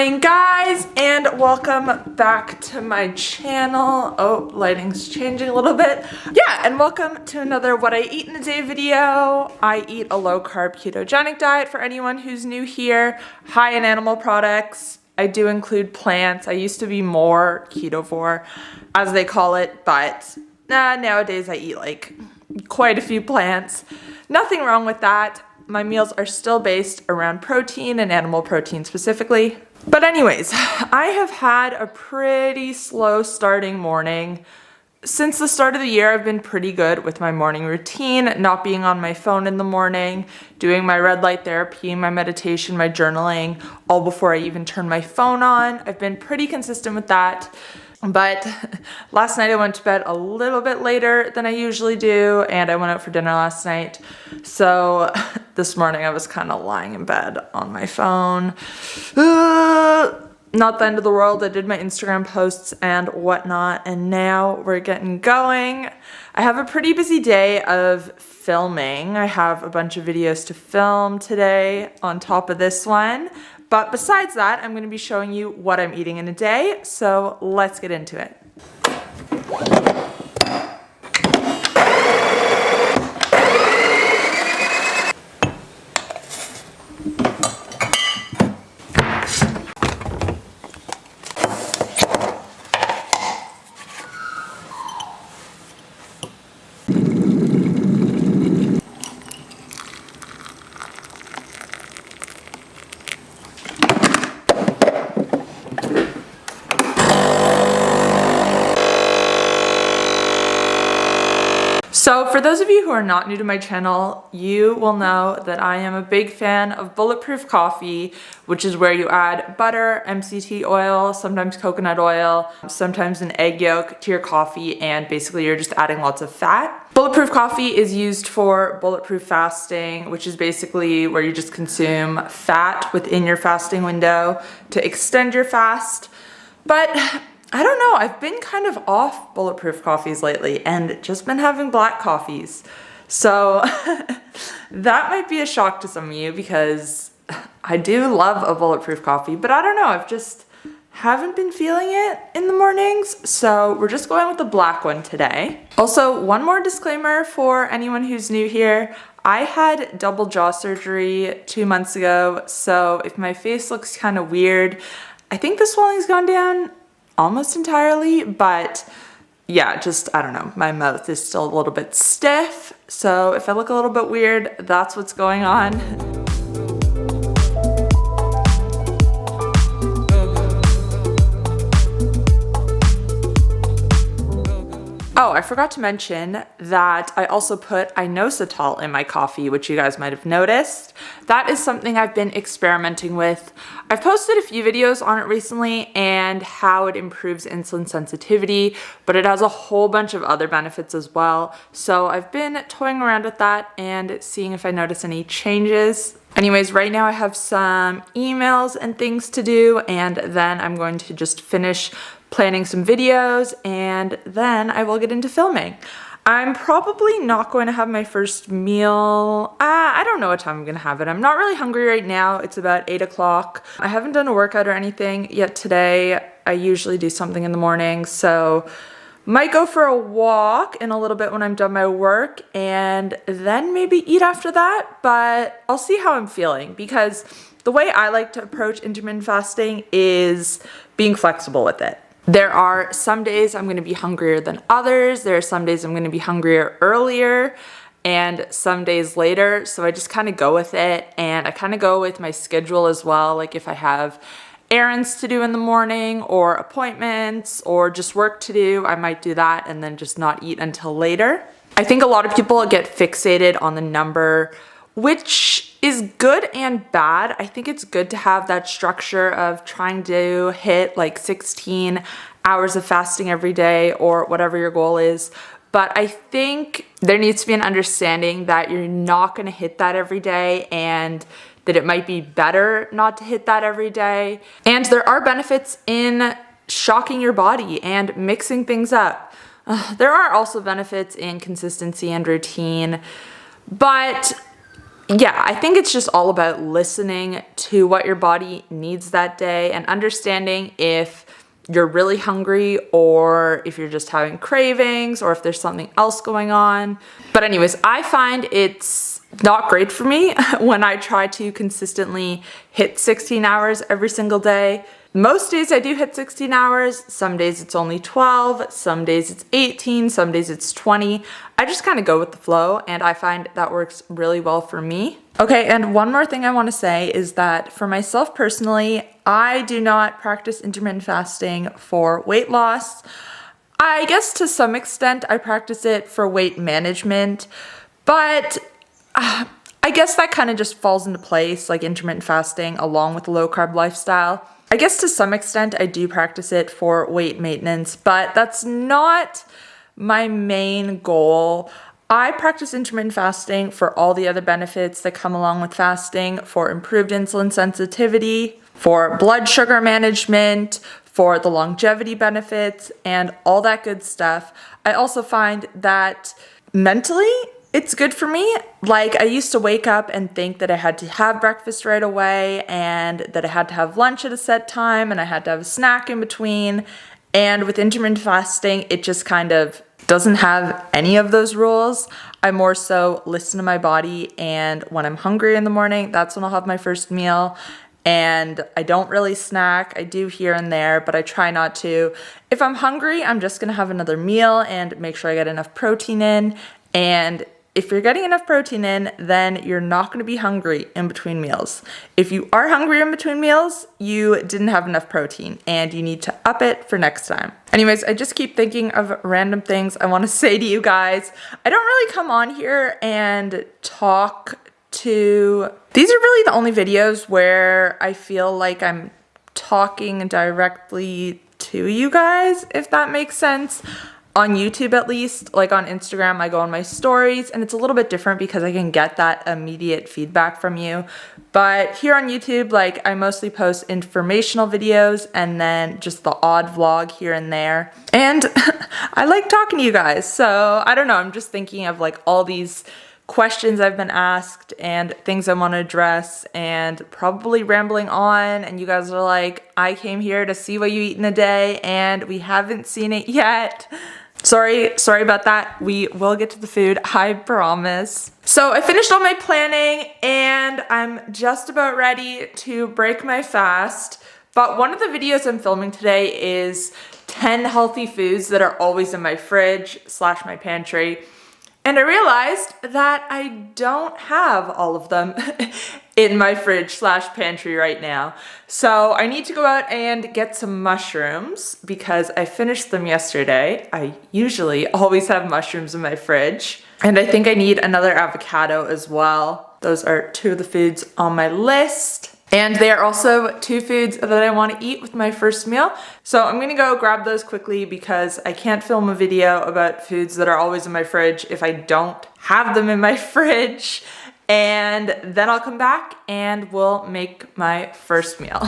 morning, guys, and welcome back to my channel. Oh, lighting's changing a little bit. Yeah, and welcome to another What I Eat in a Day video. I eat a low-carb ketogenic diet for anyone who's new here, high in animal products. I do include plants. I used to be more ketovore, as they call it, but nowadays I eat like quite a few plants. Nothing wrong with that. My meals are still based around protein and animal protein specifically. But anyways, I have had a pretty slow starting morning. Since the start of the year, I've been pretty good with my morning routine, not being on my phone in the morning, doing my red light therapy, my meditation, my journaling, all before I even turn my phone on. I've been pretty consistent with that. But last night I went to bed a little bit later than I usually do, and I went out for dinner last night. So this morning I was kind of lying in bed on my phone. Not the end of the world. I did my Instagram posts and whatnot, and now we're getting going. I have a pretty busy day of filming. I have a bunch of videos to film today on top of this one. But besides that, I'm going to be showing you what I'm eating in a day, so let's get into it. So for those of you who are not new to my channel, you will know that I am a big fan of bulletproof coffee, which is where you add butter, MCT oil, sometimes coconut oil, sometimes an egg yolk to your coffee, and basically you're just adding lots of fat. Bulletproof coffee is used for bulletproof fasting, which is basically where you just consume fat within your fasting window to extend your fast. But I don't know, I've been kind of off bulletproof coffees lately and just been having black coffees. So that might be a shock to some of you because I do love a bulletproof coffee, but I don't know, I've just haven't been feeling it in the mornings. So we're just going with the black one today. Also, one more disclaimer for anyone who's new here. I had double jaw surgery 2 months ago, so if my face looks kind of weird, I think the swelling's gone down almost entirely, but yeah, just, I don't know, my mouth is still a little bit stiff, so if I look a little bit weird, that's what's going on. Oh, I forgot to mention that I also put inositol in my coffee, which you guys might have noticed. That is something I've been experimenting with. I've posted a few videos on it recently and how it improves insulin sensitivity, but it has a whole bunch of other benefits as well. So I've been toying around with that and seeing if I notice any changes. Anyways, right now I have some emails and things to do, and then I'm going to just finish planning some videos, and then I will get into filming. I'm probably not going to have my first meal. I don't know what time I'm going to have it. I'm not really hungry right now. It's about 8 o'clock. I haven't done a workout or anything yet today. I usually do something in the morning, so might go for a walk in a little bit when I'm done my work, and then maybe eat after that, but I'll see how I'm feeling, because the way I like to approach intermittent fasting is being flexible with it. There are some days I'm going to be hungrier than others. There are some days I'm going to be hungrier earlier and some days later. So I just kind of go with it, and I kind of go with my schedule as well. Like if I have errands to do in the morning or appointments or just work to do, I might do that and then just not eat until later. I think a lot of people get fixated on the number, which is good and bad. I think it's good to have that structure of trying to hit like 16 hours of fasting every day or whatever your goal is. But I think there needs to be an understanding that you're not going to hit that every day, and that it might be better not to hit that every day. And there are benefits in shocking your body and mixing things up. There are also benefits in consistency and routine, but yeah, I think it's just all about listening to what your body needs that day and understanding if you're really hungry or if you're just having cravings or if there's something else going on. But anyways, I find it's not great for me when I try to consistently hit 16 hours every single day. Most days I do hit 16 hours, some days it's only 12, some days it's 18, some days it's 20. I just kind of go with the flow, and I find that works really well for me. Okay, and one more thing I want to say is that for myself personally, I do not practice intermittent fasting for weight loss. I guess to some extent I practice it for weight management, but I guess that kind of just falls into place, like intermittent fasting along with a low carb lifestyle. I guess to some extent I do practice it for weight maintenance, but that's not my main goal. I practice intermittent fasting for all the other benefits that come along with fasting, for improved insulin sensitivity, for blood sugar management, for the longevity benefits, and all that good stuff. I also find that mentally, it's good for me. Like, I used to wake up and think that I had to have breakfast right away and that I had to have lunch at a set time and I had to have a snack in between. And with intermittent fasting, it just kind of doesn't have any of those rules. I more so listen to my body, and when I'm hungry in the morning, that's when I'll have my first meal. And I don't really snack. I do here and there, but I try not to. If I'm hungry, I'm just gonna have another meal and make sure I get enough protein in. And if you're getting enough protein in, then you're not going to be hungry in between meals. If you are hungry in between meals, you didn't have enough protein and you need to up it for next time. Anyways, I just keep thinking of random things I want to say to you guys. I don't really come on here and talk to... These are really the only videos where I feel like I'm talking directly to you guys, if that makes sense. On YouTube at least, like on Instagram, I go on my stories and it's a little bit different because I can get that immediate feedback from you. But here on YouTube, like I mostly post informational videos and then just the odd vlog here and there. And I like talking to you guys. So I don't know, I'm just thinking of like all these questions I've been asked and things I want to address and probably rambling on, and you guys are like, I came here to see what you eat in a day and we haven't seen it yet. Sorry about that. We will get to the food, I promise. So I finished all my planning and I'm just about ready to break my fast. But one of the videos I'm filming today is 10 healthy foods that are always in my fridge / my pantry. And I realized that I don't have all of them in my fridge / pantry right now. So I need to go out and get some mushrooms because I finished them yesterday. I usually always have mushrooms in my fridge. And I think I need another avocado as well. Those are 2 of the foods on my list. And they are also 2 foods that I want to eat with my first meal. So I'm gonna go grab those quickly because I can't film a video about foods that are always in my fridge if I don't have them in my fridge. And then I'll come back and we'll make my first meal.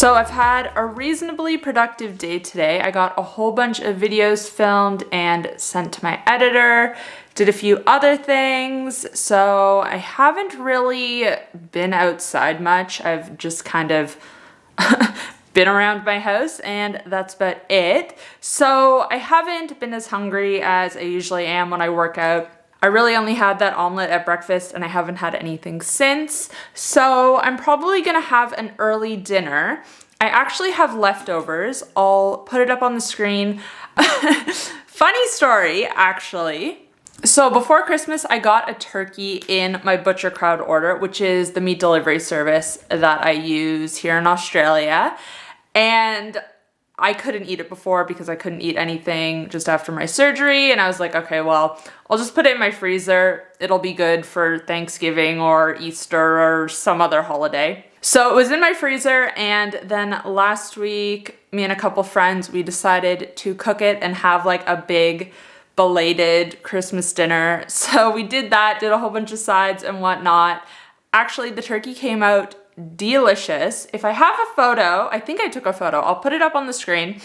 So I've had a reasonably productive day today. I got a whole bunch of videos filmed and sent to my editor, did a few other things. So I haven't really been outside much. I've just kind of been around my house and that's about it. So I haven't been as hungry as I usually am when I work out. I really only had that omelet at breakfast and I haven't had anything since. So I'm probably gonna have an early dinner. I actually have leftovers. I'll put it up on the screen. Funny story, actually. So before Christmas, I got a turkey in my Butcher Crowd order, which is the meat delivery service that I use here in Australia. And I couldn't eat it before because I couldn't eat anything just after my surgery. And I was like, okay, well, I'll just put it in my freezer. It'll be good for Thanksgiving or Easter or some other holiday. So it was in my freezer. And then last week, me and a couple friends, we decided to cook it and have like a big belated Christmas dinner. So we did that, did a whole bunch of sides and whatnot. Actually, the turkey came out delicious. If I have a photo, I think I took a photo, I'll put it up on the screen,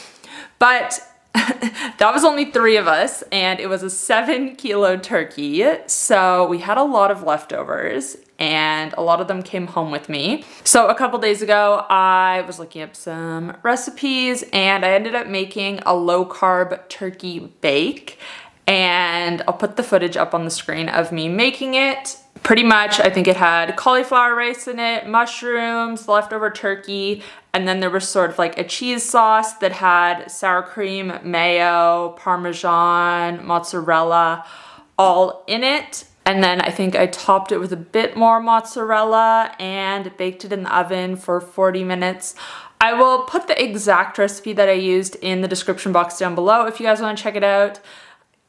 but that was only 3 of us and it was a 7-kilo turkey. So we had a lot of leftovers and a lot of them came home with me. So a couple days ago, I was looking up some recipes and I ended up making a low-carb turkey bake, and I'll put the footage up on the screen of me making it. Pretty much, I think it had cauliflower rice in it, mushrooms, leftover turkey, and then there was sort of like a cheese sauce that had sour cream, mayo, parmesan, mozzarella, all in it. And then I think I topped it with a bit more mozzarella and baked it in the oven for 40 minutes. I will put the exact recipe that I used in the description box down below if you guys want to check it out.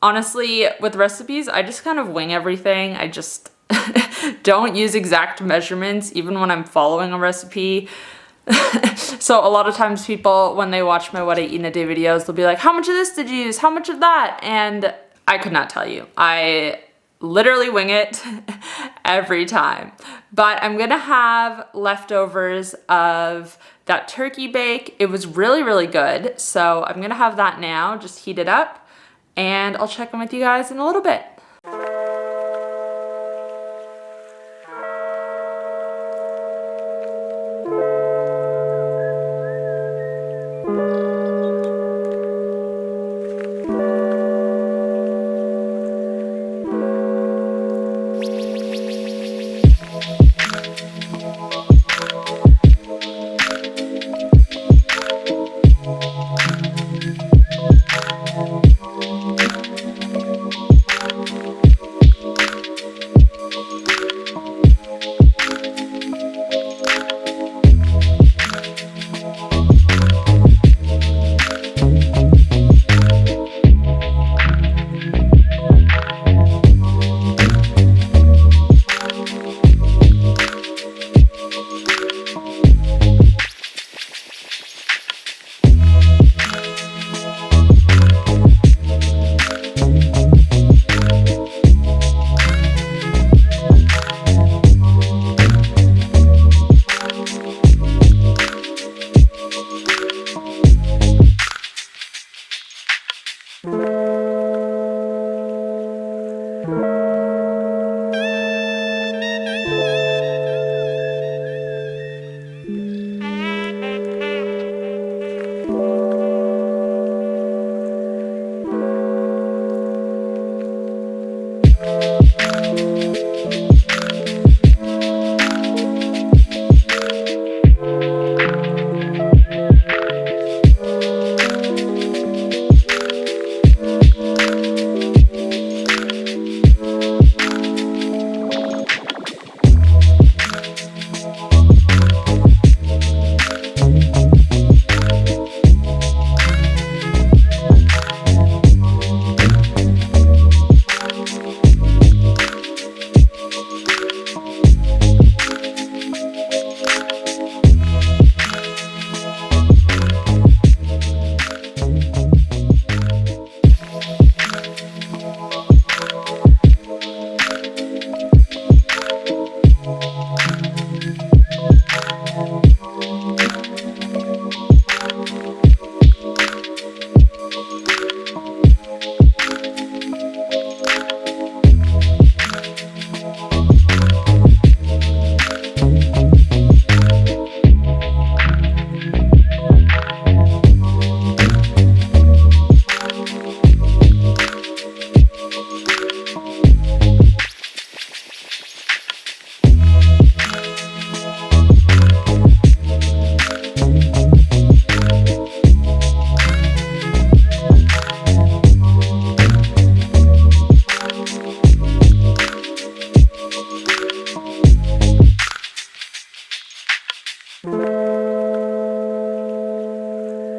Honestly, with recipes, I just kind of wing everything. I just don't use exact measurements even when I'm following a recipe. So a lot of times people, when they watch my what I eat in a day videos, they'll be like, how much of this did you use? How much of that? And I could not tell you. I literally wing it every time. But I'm gonna have leftovers of that turkey bake. It was really, really good. So I'm gonna have that now, just heat it up, and I'll check in with you guys in a little bit.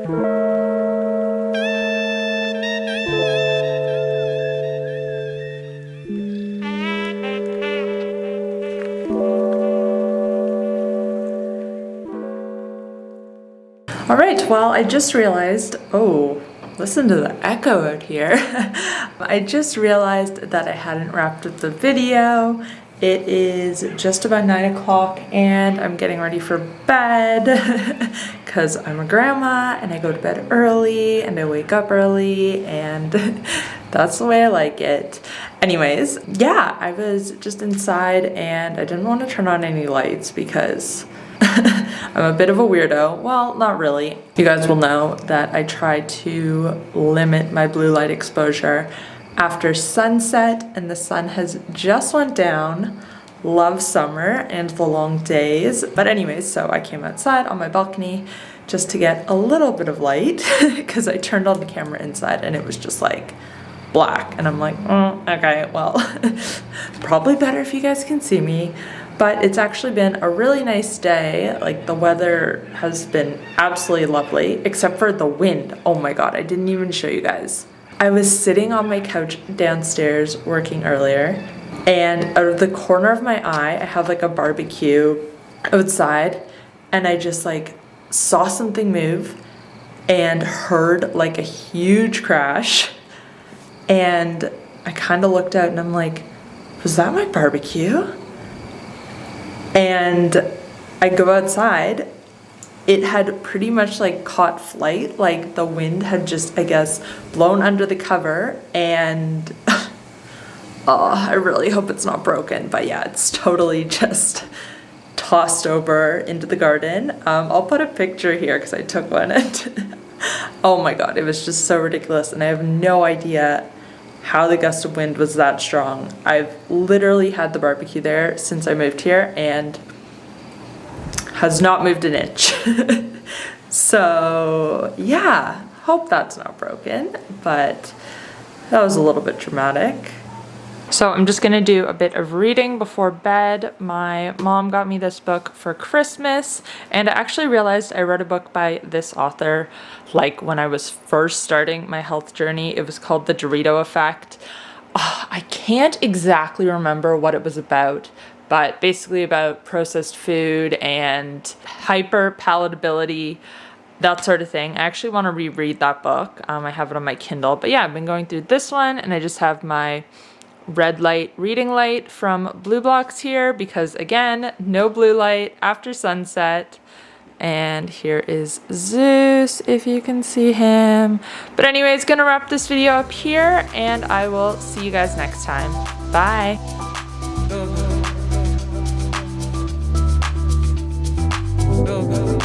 All right, well, I just realized, oh, listen to the echo out here. I just realized that I hadn't wrapped up the video. It is just about 9 o'clock and I'm getting ready for bed because I'm a grandma and I go to bed early and I wake up early and that's the way I like it. Anyways, yeah, I was just inside and I didn't want to turn on any lights because I'm a bit of a weirdo. Well, not really. You guys will know that I try to limit my blue light exposure after sunset, and the sun has just went down. Love summer and the long days. But anyways, so I came outside on my balcony just to get a little bit of light because I turned on the camera inside and it was just like black. And I'm like, okay, well, probably better if you guys can see me. But it's actually been a really nice day. Like the weather has been absolutely lovely, except for the wind. Oh my God, I didn't even show you guys. I was sitting on my couch downstairs working earlier, and out of the corner of my eye, I have like a barbecue outside, and I just like saw something move and heard like a huge crash. And I kind of looked out and I'm like, was that my barbecue? And I go outside, it had pretty much like caught flight, like the wind had just, I guess, blown under the cover and oh, I really hope it's not broken, but yeah, it's totally just tossed over into the garden. I'll put a picture here because I took one and oh my God, it was just so ridiculous and I have no idea how the gust of wind was that strong. I've literally had the barbecue there since I moved here and has not moved an inch. So yeah, hope that's not broken, but that was a little bit dramatic. So I'm just gonna do a bit of reading before bed. My mom got me this book for Christmas, and I actually realized I read a book by this author like when I was first starting my health journey. It was called The Dorito Effect. I can't exactly remember what it was about, but basically about processed food and hyper palatability, that sort of thing. I actually want to reread that book. I have it on my Kindle, but yeah, I've been going through this one and I just have my red light reading light from Blue Blocks here because again, no blue light after sunset. And here is Zeus, if you can see him. But anyways, gonna wrap this video up here and I will see you guys next time. Bye. Go, go.